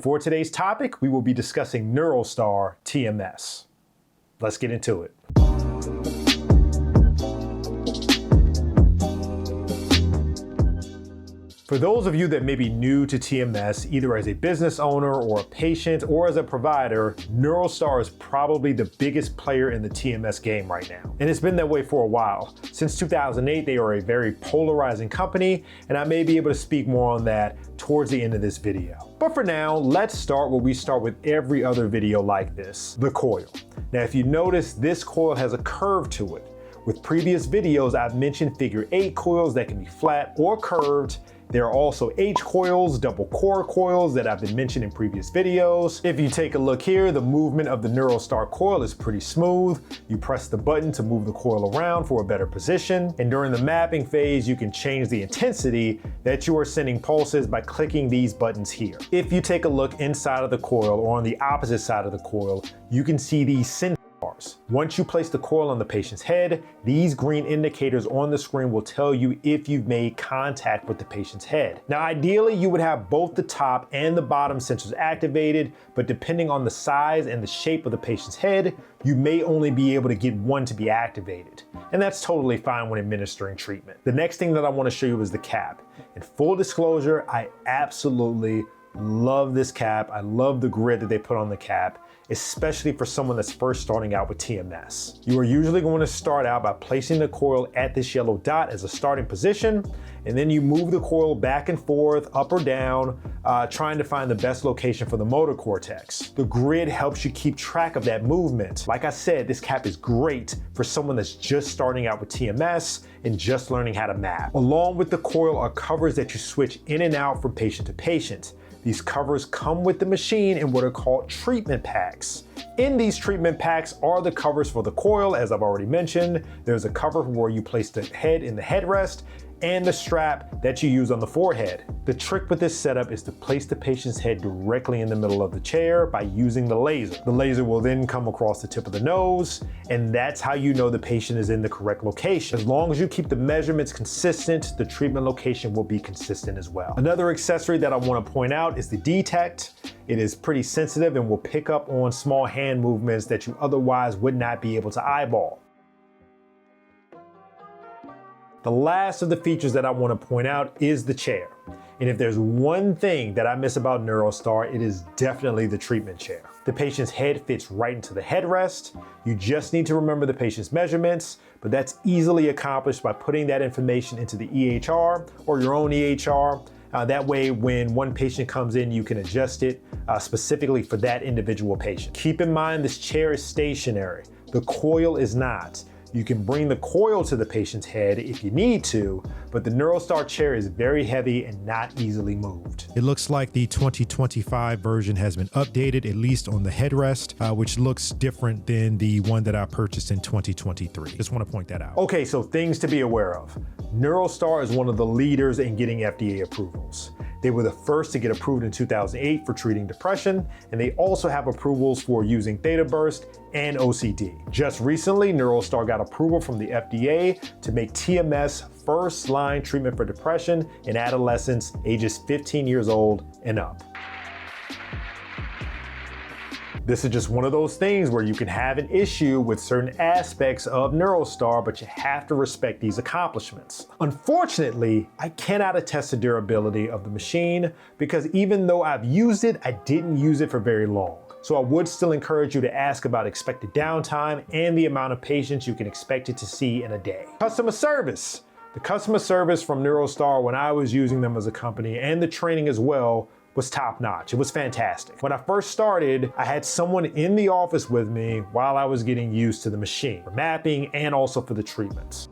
For today's topic, we will be discussing Neurostar TMS. Let's get into it. For those of you that may be new to TMS, either as a business owner or a patient or as a provider, Neurostar is probably the biggest player in the TMS game right now. And it's been that way for a while. Since 2008, they are a very polarizing company, and I may be able to speak more on that towards the end of this video. But for now, let's start where we start with every other video like this, the coil. Now, if you notice, this coil has a curve to it. With previous videos, I've mentioned figure 8 coils that can be flat or curved. There are also H coils, double core coils that I've been mentioned in previous videos. If you take a look here, the movement of the Neurostar coil is pretty smooth. You press the button to move the coil around for a better position. And during the mapping phase, you can change the intensity that you are sending pulses by clicking these buttons here. If you take a look inside of the coil or on the opposite side of the coil, you can see these sensors. Once you place the coil on the patient's head, these green indicators on the screen will tell you if you've made contact with the patient's head. Now, ideally, you would have both the top and the bottom sensors activated, but depending on the size and the shape of the patient's head, you may only be able to get one to be activated. And that's totally fine when administering treatment. The next thing that I want to show you is the cap. In full disclosure, I absolutely love this cap. I love the grid that they put on the cap, especially for someone that's first starting out with TMS. You are usually going to start out by placing the coil at this yellow dot as a starting position, and then you move the coil back and forth, up or down, trying to find the best location for the motor cortex. The grid helps you keep track of that movement. Like I said, this cap is great for someone that's just starting out with TMS and just learning how to map. Along with the coil are covers that you switch in and out from patient to patient. These covers come with the machine in what are called treatment packs. In these treatment packs are the covers for the coil, as I've already mentioned. There's a cover where you place the head in the headrest and the strap that you use on the forehead. The trick with this setup is to place the patient's head directly in the middle of the chair by using the laser. The laser will then come across the tip of the nose, and that's how you know the patient is in the correct location. As long as you keep the measurements consistent, the treatment location will be consistent as well. Another accessory that I want to point out is the D-Tect. It is pretty sensitive and will pick up on small hand movements that you otherwise would not be able to eyeball. The last of the features that I want to point out is the chair. And if there's one thing that I miss about Neurostar, it is definitely the treatment chair. The patient's head fits right into the headrest. You just need to remember the patient's measurements, but that's easily accomplished by putting that information into the EHR or your own EHR. That way, when one patient comes in, you can adjust it specifically for that individual patient. Keep in mind, this chair is stationary. The coil is not. You can bring the coil to the patient's head if you need to, but the Neurostar chair is very heavy and not easily moved. It looks like the 2025 version has been updated, at least on the headrest, which looks different than the one that I purchased in 2023. Just want to point that out. Okay, so things to be aware of. Neurostar is one of the leaders in getting FDA approvals. They were the first to get approved in 2008 for treating depression, and they also have approvals for using theta burst and OCD. Just recently, Neurostar got approval from the FDA to make TMS first-line treatment for depression in adolescents ages 15 years old and up. This is just one of those things where you can have an issue with certain aspects of Neurostar, but you have to respect these accomplishments. Unfortunately, I cannot attest to durability of the machine because even though I've used it, I didn't use it for very long. So I would still encourage you to ask about expected downtime and the amount of patients you can expect it to see in a day. Customer service. The customer service from Neurostar when I was using them as a company, and the training as well, was top notch. It was fantastic. When I first started, I had someone in the office with me while I was getting used to the machine for mapping and also for the treatments.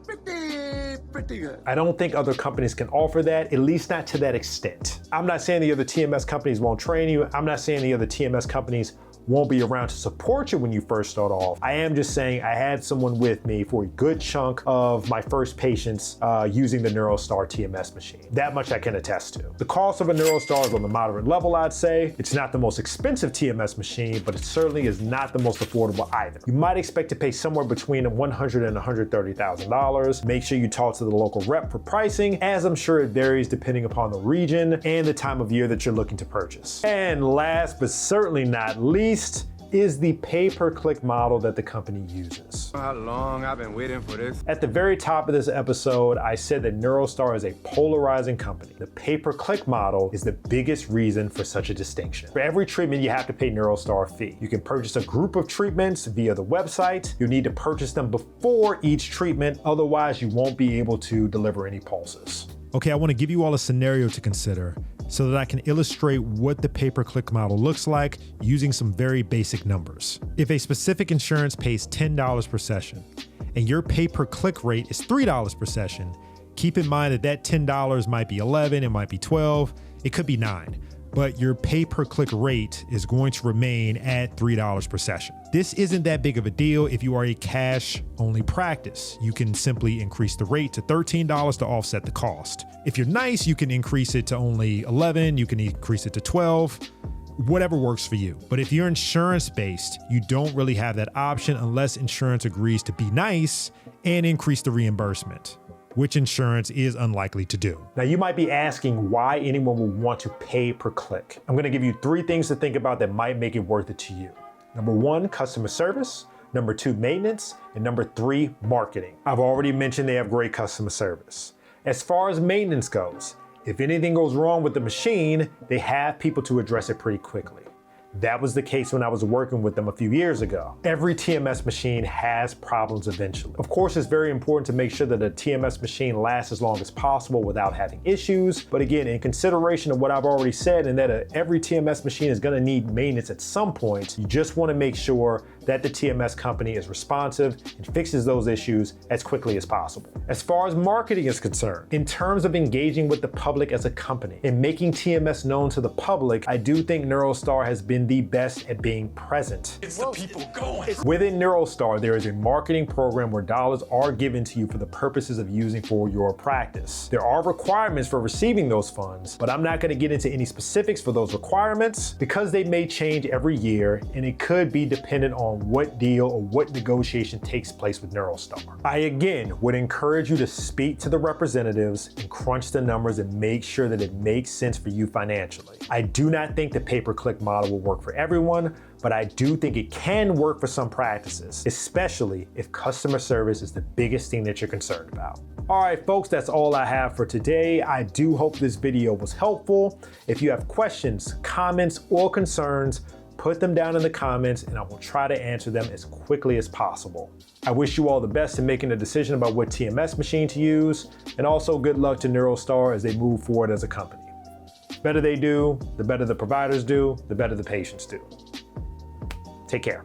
Pretty good. I don't think other companies can offer that, at least not to that extent. I'm not saying the other TMS companies won't train you. I'm not saying the other TMS companies won't be around to support you when you first start off. I am just saying I had someone with me for a good chunk of my first patients using the Neurostar TMS machine. That much I can attest to. The cost of a Neurostar is on the moderate level, I'd say. It's not the most expensive TMS machine, but it certainly is not the most affordable either. You might expect to pay somewhere between $100,000 and $130,000. Make sure you talk to the local rep for pricing, as I'm sure it varies depending upon the region and the time of year that you're looking to purchase. And last but certainly not least is the pay-per-click model that the company uses. How long I've been waiting for this. At the very top of this episode, I said that Neurostar is a polarizing company. The pay-per-click model is the biggest reason for such a distinction. For every treatment, you have to pay Neurostar a fee. You can purchase a group of treatments via the website. You need to purchase them before each treatment, otherwise you won't be able to deliver any pulses. Okay, I want to give you all a scenario to consider so that I can illustrate what the pay-per-click model looks like using some very basic numbers. If a specific insurance pays $10 per session and your pay-per-click rate is $3 per session, keep in mind that that $10 might be 11, it might be 12, it could be 9. But your pay-per-click rate is going to remain at $3 per session. This isn't that big of a deal if you are a cash-only practice. You can simply increase the rate to $13 to offset the cost. If you're nice, you can increase it to only 11, you can increase it to 12, whatever works for you. But if you're insurance-based, you don't really have that option unless insurance agrees to be nice and increase the reimbursement, which insurance is unlikely to do. Now you might be asking why anyone would want to pay per click. I'm gonna give you 3 things to think about that might make it worth it to you. Number 1, customer service. Number 2, maintenance. And number 3, marketing. I've already mentioned they have great customer service. As far as maintenance goes, if anything goes wrong with the machine, they have people to address it pretty quickly. That was the case when I was working with them a few years ago. Every TMS machine has problems eventually. Of course, it's very important to make sure that a TMS machine lasts as long as possible without having issues. But again, in consideration of what I've already said and that every TMS machine is gonna need maintenance at some point, you just wanna make sure that the TMS company is responsive and fixes those issues as quickly as possible. As far as marketing is concerned, in terms of engaging with the public as a company and making TMS known to the public, I do think Neurostar has been the best at being present. It's the people going. Within Neurostar, there is a marketing program where dollars are given to you for the purposes of using for your practice. There are requirements for receiving those funds, but I'm not going to get into any specifics for those requirements because they may change every year and it could be dependent on what deal or what negotiation takes place with Neurostar. I again would encourage you to speak to the representatives and crunch the numbers and make sure that it makes sense for you financially. I do not think the pay-per-click model will work for everyone, but I do think it can work for some practices, especially if customer service is the biggest thing that you're concerned about. All right, folks, that's all I have for today. I do hope this video was helpful. If you have questions, comments, or concerns, put them down in the comments and I will try to answer them as quickly as possible. I wish you all the best in making a decision about what TMS machine to use, and also good luck to Neurostar as they move forward as a company. The better they do, the better the providers do, the better the patients do. Take care.